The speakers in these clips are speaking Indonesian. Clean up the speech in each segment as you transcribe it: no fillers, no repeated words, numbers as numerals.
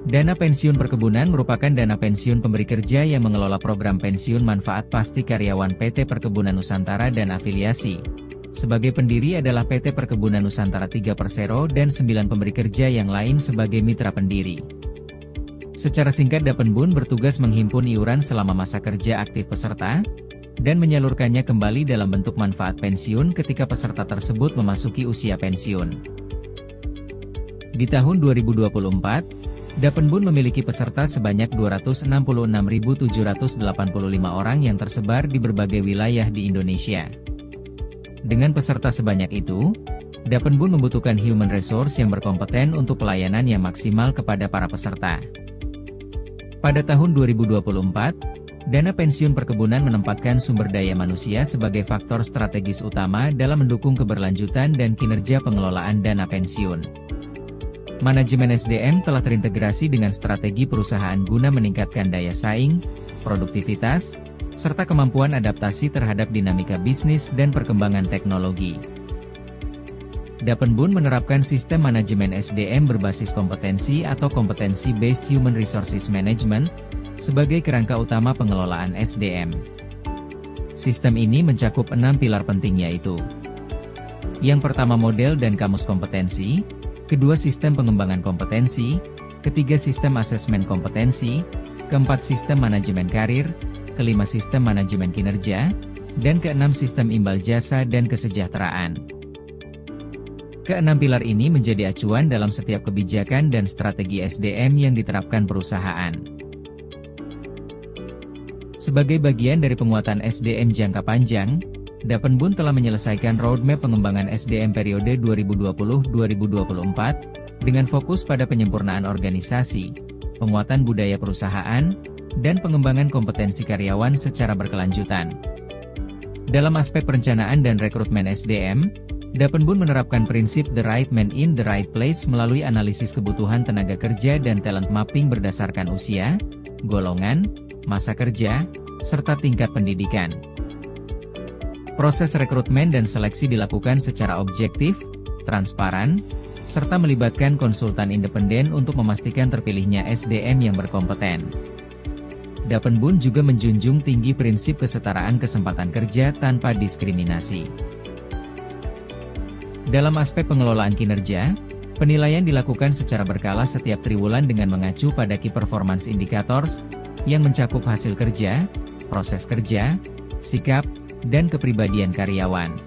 Dana pensiun perkebunan merupakan dana pensiun pemberi kerja yang mengelola program pensiun manfaat pasti karyawan PT Perkebunan Nusantara dan afiliasi. Sebagai pendiri adalah PT Perkebunan Nusantara 3 Persero dan 9 pemberi kerja yang lain sebagai mitra pendiri. Secara singkat, Dapenbun bertugas menghimpun iuran selama masa kerja aktif peserta, dan menyalurkannya kembali dalam bentuk manfaat pensiun ketika peserta tersebut memasuki usia pensiun. Di tahun 2024, Dapenbun memiliki peserta sebanyak 266.785 orang yang tersebar di berbagai wilayah di Indonesia. Dengan peserta sebanyak itu, Dapenbun membutuhkan human resource yang berkompeten untuk pelayanan yang maksimal kepada para peserta. Pada tahun 2024, dana pensiun perkebunan menempatkan sumber daya manusia sebagai faktor strategis utama dalam mendukung keberlanjutan dan kinerja pengelolaan dana pensiun. Manajemen SDM telah terintegrasi dengan strategi perusahaan guna meningkatkan daya saing, produktivitas, serta kemampuan adaptasi terhadap dinamika bisnis dan perkembangan teknologi. Dapenbun menerapkan sistem manajemen SDM berbasis kompetensi atau Competency-Based Human Resources Management sebagai kerangka utama pengelolaan SDM. Sistem ini mencakup 6 pilar penting, yaitu: yang pertama, model dan kamus kompetensi; kedua, sistem pengembangan kompetensi; ketiga, sistem asesmen kompetensi; keempat, sistem manajemen karir; kelima, sistem manajemen kinerja; dan keenam, sistem imbal jasa dan kesejahteraan. Keenam pilar ini menjadi acuan dalam setiap kebijakan dan strategi SDM yang diterapkan perusahaan. Sebagai bagian dari penguatan SDM jangka panjang, Dapenbun telah menyelesaikan roadmap pengembangan SDM periode 2020-2024, dengan fokus pada penyempurnaan organisasi, penguatan budaya perusahaan, dan pengembangan kompetensi karyawan secara berkelanjutan. Dalam aspek perencanaan dan rekrutmen SDM, Dapenbun menerapkan prinsip the right man in the right place melalui analisis kebutuhan tenaga kerja dan talent mapping berdasarkan usia, golongan, masa kerja, serta tingkat pendidikan. Proses rekrutmen dan seleksi dilakukan secara objektif, transparan, serta melibatkan konsultan independen untuk memastikan terpilihnya SDM yang berkompeten. Dapenbun juga menjunjung tinggi prinsip kesetaraan kesempatan kerja tanpa diskriminasi. Dalam aspek pengelolaan kinerja, penilaian dilakukan secara berkala setiap triwulan dengan mengacu pada Key Performance Indicators, yang mencakup hasil kerja, proses kerja, sikap, dan kepribadian karyawan.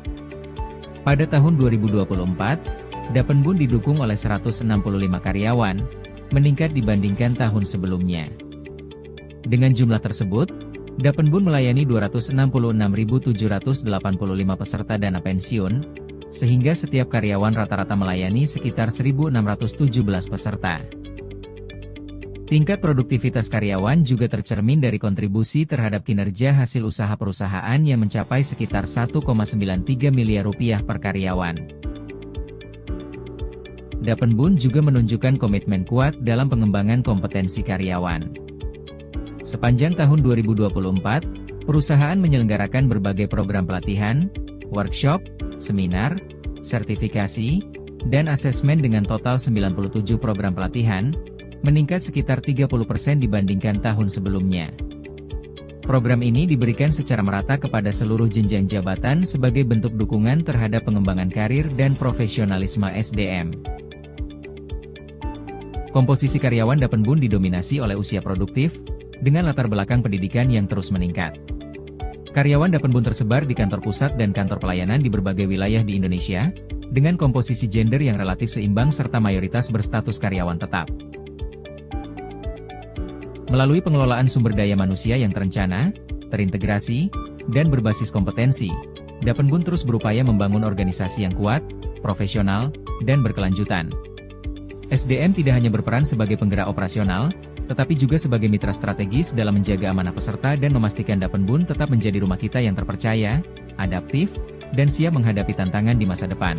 Pada tahun 2024, Dapenbun didukung oleh 165 karyawan, meningkat dibandingkan tahun sebelumnya. Dengan jumlah tersebut, Dapenbun melayani 266.785 peserta dana pensiun, sehingga setiap karyawan rata-rata melayani sekitar 1.617 peserta. Tingkat produktivitas karyawan juga tercermin dari kontribusi terhadap kinerja hasil usaha perusahaan yang mencapai sekitar 1,93 miliar rupiah per karyawan. Dapenbun juga menunjukkan komitmen kuat dalam pengembangan kompetensi karyawan. Sepanjang tahun 2024, perusahaan menyelenggarakan berbagai program pelatihan, workshop, seminar, sertifikasi, dan asesmen dengan total 97 program pelatihan, meningkat sekitar 30% dibandingkan tahun sebelumnya. Program ini diberikan secara merata kepada seluruh jenjang jabatan sebagai bentuk dukungan terhadap pengembangan karir dan profesionalisme SDM. Komposisi karyawan Dapenbun didominasi oleh usia produktif, dengan latar belakang pendidikan yang terus meningkat. Karyawan Dapenbun tersebar di kantor pusat dan kantor pelayanan di berbagai wilayah di Indonesia, dengan komposisi gender yang relatif seimbang serta mayoritas berstatus karyawan tetap. Melalui pengelolaan sumber daya manusia yang terencana, terintegrasi, dan berbasis kompetensi, Dapenbun terus berupaya membangun organisasi yang kuat, profesional, dan berkelanjutan. SDM tidak hanya berperan sebagai penggerak operasional, tetapi juga sebagai mitra strategis dalam menjaga amanah peserta dan memastikan Dapenbun tetap menjadi rumah kita yang terpercaya, adaptif, dan siap menghadapi tantangan di masa depan.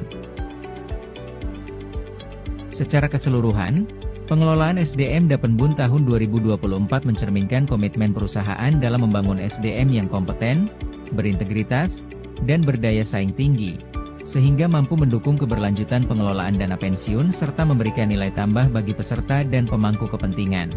Secara keseluruhan, pengelolaan SDM Dapenbun tahun 2024 mencerminkan komitmen perusahaan dalam membangun SDM yang kompeten, berintegritas, dan berdaya saing tinggi, sehingga mampu mendukung keberlanjutan pengelolaan dana pensiun serta memberikan nilai tambah bagi peserta dan pemangku kepentingan.